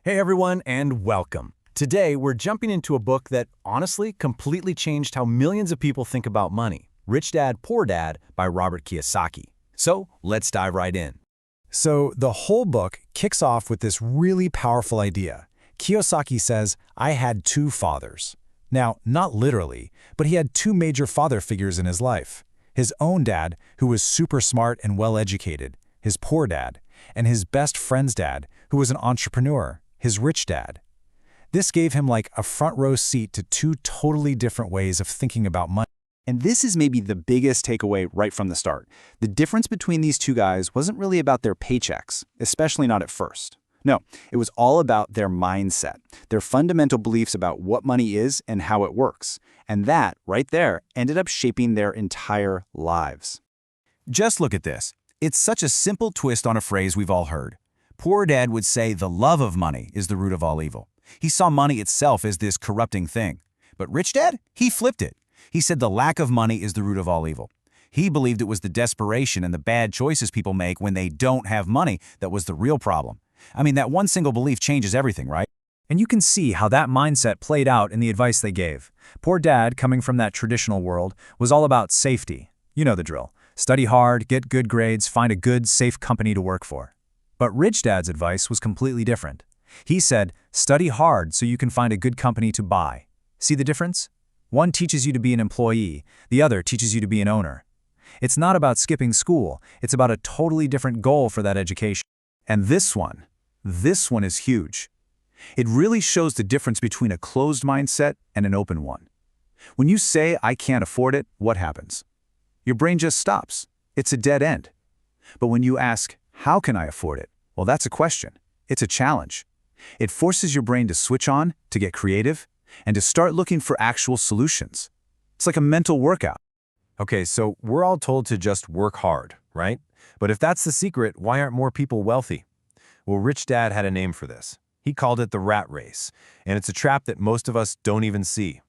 Hey everyone, and welcome. Today, we're jumping into a book that honestly completely changed how millions of people think about money. Rich Dad, Poor Dad by Robert Kiyosaki. So, let's dive right in. So the whole book kicks off with this really powerful idea. Kiyosaki says, I had two fathers. Now, not literally, but he had two major father figures in his life. His own dad, who was super smart and well-educated, his poor dad, and his best friend's dad, who was an entrepreneur, his rich dad. This gave him like a front row seat to two totally different ways of thinking about money. And this is maybe the biggest takeaway right from the start. The difference between these two guys wasn't really about their paychecks, especially not at first. No, it was all about their mindset, their fundamental beliefs about what money is and how it works. And that, right there, ended up shaping their entire lives. Just look at this. It's such a simple twist on a phrase we've all heard. Poor Dad would say the love of money is the root of all evil. He saw money itself as this corrupting thing. But Rich Dad, he flipped it. He said the lack of money is the root of all evil. He believed it was the desperation and the bad choices people make when they don't have money that was the real problem. I mean, that one single belief changes everything, right? And you can see how that mindset played out in the advice they gave. Poor Dad, coming from that traditional world, was all about safety. You know the drill. Study hard, get good grades, find a good, safe company to work for. But Rich Dad's advice was completely different. He said, study hard so you can find a good company to buy. See the difference? One teaches you to be an employee, the other teaches you to be an owner. It's not about skipping school, it's about a totally different goal for that education. And this one is huge. It really shows the difference between a closed mindset and an open one. When you say, I can't afford it, what happens? Your brain just stops. It's a dead end. But when you ask, how can I afford it? Well, that's a question. It's a challenge. It forces your brain to switch on, to get creative, and to start looking for actual solutions. It's like a mental workout. Okay, so we're all told to just work hard, right? But if that's the secret, why aren't more people wealthy? Well, Rich Dad had a name for this. He called it the rat race, and it's a trap that most of us don't even see.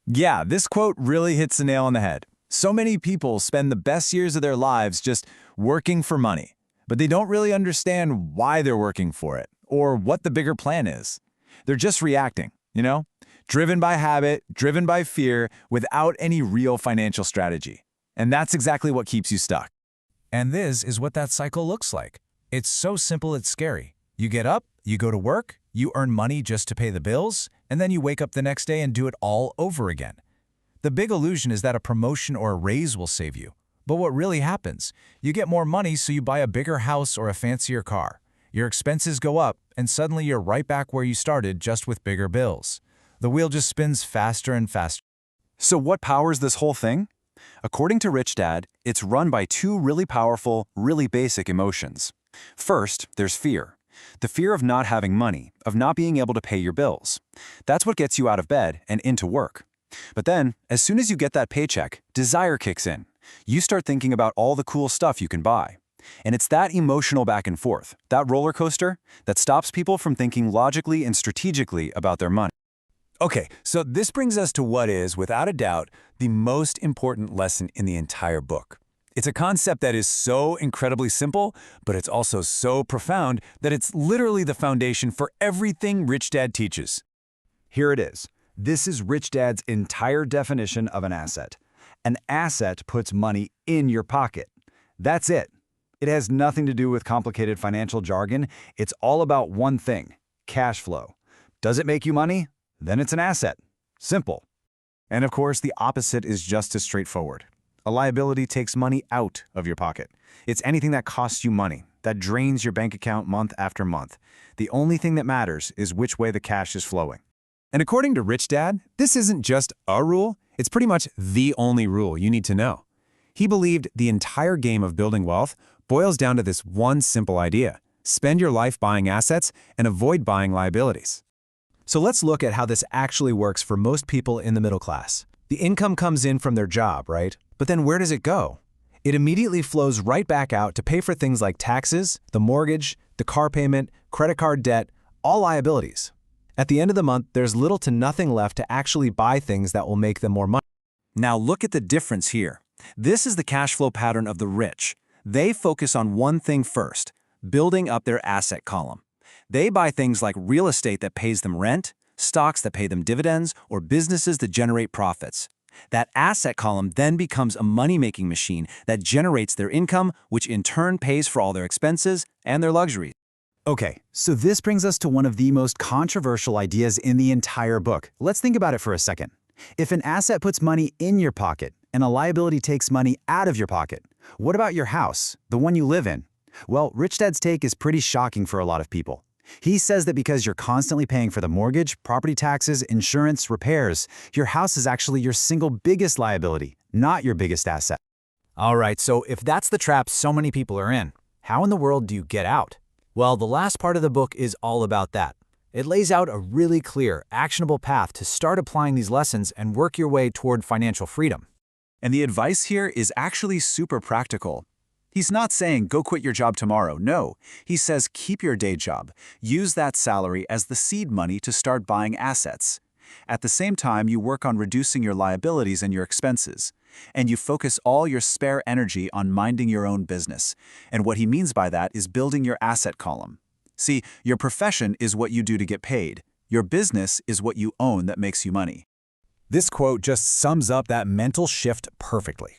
Yeah, this quote really hits the nail on the head. So many people spend the best years of their lives just working for money, but they don't really understand why they're working for it or what the bigger plan is. They're just reacting, driven by habit, driven by fear, without any real financial strategy. And that's exactly what keeps you stuck. And this is what that cycle looks like. It's so simple it's scary. You get up, you go to work, you earn money just to pay the bills, and then you wake up the next day and do it all over again. The big illusion is that a promotion or a raise will save you. But what really happens? You get more money, so you buy a bigger house or a fancier car. Your expenses go up, and suddenly you're right back where you started, just with bigger bills. The wheel just spins faster and faster. So what powers this whole thing? According to Rich Dad, it's run by two really powerful, really basic emotions. First, there's fear. The fear of not having money, of not being able to pay your bills. That's what gets you out of bed and into work. But then, as soon as you get that paycheck, desire kicks in. You start thinking about all the cool stuff you can buy. And it's that emotional back and forth, that roller coaster, that stops people from thinking logically and strategically about their money. Okay, so this brings us to what is, without a doubt, the most important lesson in the entire book. It's a concept that is so incredibly simple, but it's also so profound that it's literally the foundation for everything Rich Dad teaches. Here it is. This is Rich Dad's entire definition of an asset. An asset puts money in your pocket. That's it. It has nothing to do with complicated financial jargon. It's all about one thing: cash flow. Does it make you money? Then it's an asset. Simple. And of course, the opposite is just as straightforward. A liability takes money out of your pocket. It's anything that costs you money, that drains your bank account month after month. The only thing that matters is which way the cash is flowing. And according to Rich Dad, this isn't just a rule, it's pretty much the only rule you need to know. He believed the entire game of building wealth boils down to this one simple idea: spend your life buying assets and avoid buying liabilities. So let's look at how this actually works for most people in the middle class. The income comes in from their job, right? But then where does it go? It immediately flows right back out to pay for things like taxes, the mortgage, the car payment, credit card debt, all liabilities. At the end of the month, there's little to nothing left to actually buy things that will make them more money. Now look at the difference here. This is the cash flow pattern of the rich. They focus on one thing first: building up their asset column. They buy things like real estate that pays them rent, stocks that pay them dividends, or businesses that generate profits. That asset column then becomes a money-making machine that generates their income, which in turn pays for all their expenses and their luxuries. Okay, so this brings us to one of the most controversial ideas in the entire book. Let's think about it for a second. If an asset puts money in your pocket and a liability takes money out of your pocket, what about your house, the one you live in? Well, Rich Dad's take is pretty shocking for a lot of people. He says that because you're constantly paying for the mortgage, property taxes, insurance, repairs, your house is actually your single biggest liability, not your biggest asset. All right, so if that's the trap so many people are in, how in the world do you get out? Well, the last part of the book is all about that. It lays out a really clear, actionable path to start applying these lessons and work your way toward financial freedom. And the advice here is actually super practical. He's not saying go quit your job tomorrow. No, he says keep your day job. Use that salary as the seed money to start buying assets. At the same time, you work on reducing your liabilities and your expenses. And you focus all your spare energy on minding your own business. And what he means by that is building your asset column. See, your profession is what you do to get paid. Your business is what you own that makes you money. This quote just sums up that mental shift perfectly.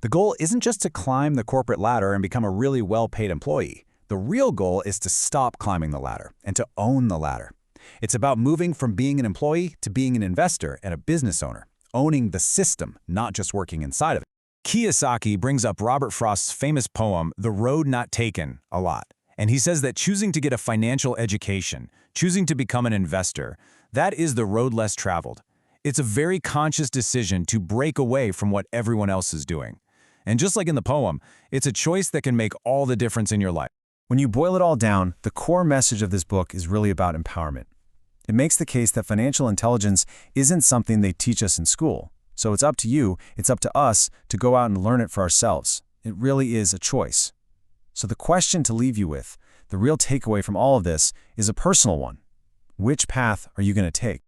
The goal isn't just to climb the corporate ladder and become a really well-paid employee. The real goal is to stop climbing the ladder and to own the ladder. It's about moving from being an employee to being an investor and a business owner, owning the system, not just working inside of it. Kiyosaki brings up Robert Frost's famous poem, The Road Not Taken, a lot. And he says that choosing to get a financial education, choosing to become an investor, that is the road less traveled. It's a very conscious decision to break away from what everyone else is doing. And just like in the poem, it's a choice that can make all the difference in your life. When you boil it all down, the core message of this book is really about empowerment. It makes the case that financial intelligence isn't something they teach us in school. So it's up to you, it's up to us to go out and learn it for ourselves. It really is a choice. So the question to leave you with, the real takeaway from all of this, is a personal one. Which path are you going to take?